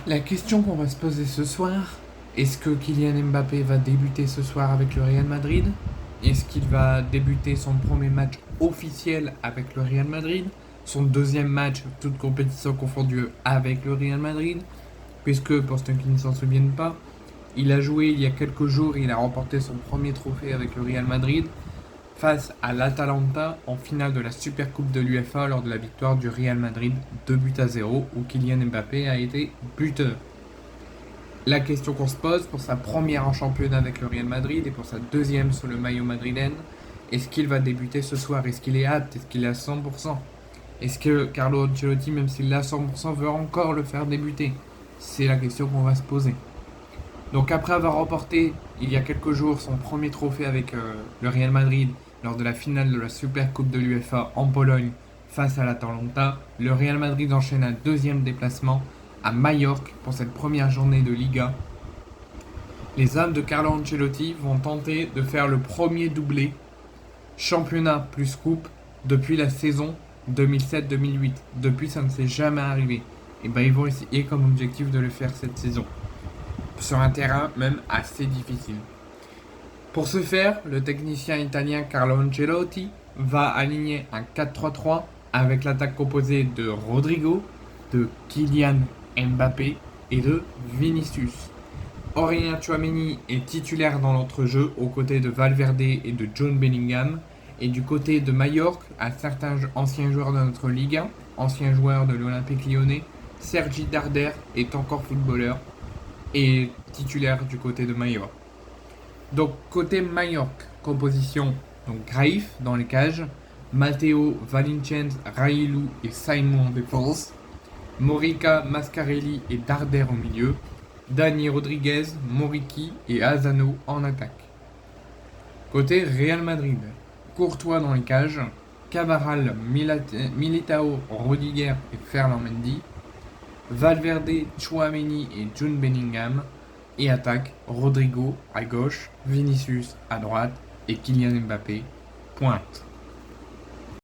La question qu'on va se poser ce soir, est-ce que Kylian Mbappé va débuter ce soir avec le Real Madrid? Est-ce qu'il va débuter son premier match officiel avec le Real Madrid? Son deuxième match, toute compétition confondue, avec le Real Madrid? Puisque, pour ceux qui ne s'en souviennent pas, il a joué il y a quelques jours, il a remporté son premier trophée avec le Real Madrid face à l'Atalanta en finale de la Super Coupe de l'UEFA lors de la victoire du Real Madrid 2-0 où Kylian Mbappé a été buteur. La question qu'on se pose pour sa première en championnat avec le Real Madrid et pour sa deuxième sous le maillot madrilène, est-ce qu'il va débuter ce soir? Est-ce qu'il est apte? Est-ce qu'il est à 100%? Est-ce que Carlo Ancelotti, même s'il est à 100%, veut encore le faire débuter? C'est la question qu'on va se poser. Donc après avoir remporté il y a quelques jours son premier trophée avec le Real Madrid lors de la finale de la Super Coupe de l'UEFA en Pologne face à l'Atalanta, le Real Madrid enchaîne un deuxième déplacement à Majorque pour cette première journée de Liga. Les hommes de Carlo Ancelotti vont tenter de faire le premier doublé championnat plus coupe depuis la saison 2007-2008. Depuis, ça ne s'est jamais arrivé. Et ben ils vont essayer comme objectif de le faire cette saison sur un terrain même assez difficile. Pour ce faire, le technicien italien Carlo Ancelotti va aligner un 4-3-3 avec l'attaque composée de Rodrigo, de Kylian Mbappé et de Vinicius. Aurélien Tchouaméni est titulaire dans l'entrejeu aux côtés de Valverde et de Jude Bellingham. Et du côté de Majorque, un certain ancien joueur de notre Ligue 1, ancien joueur de l'Olympique Lyonnais, Sergi Darder est encore footballeur et titulaire du côté de Majorque. Donc côté Majorque, composition donc Graif dans les cages, Matteo, Valenciennes, Railou et Simon en défense, Morica, Mascarelli et Darder au milieu, Dani Rodriguez, Moriki et Azano en attaque. Côté Real Madrid, Courtois dans les cages, Cavaral, Militao, Rudiger et Ferland Mendy, Valverde, Tchouaméni et Jude Bellingham, et attaque Rodrigo à gauche, Vinicius à droite et Kylian Mbappé pointe.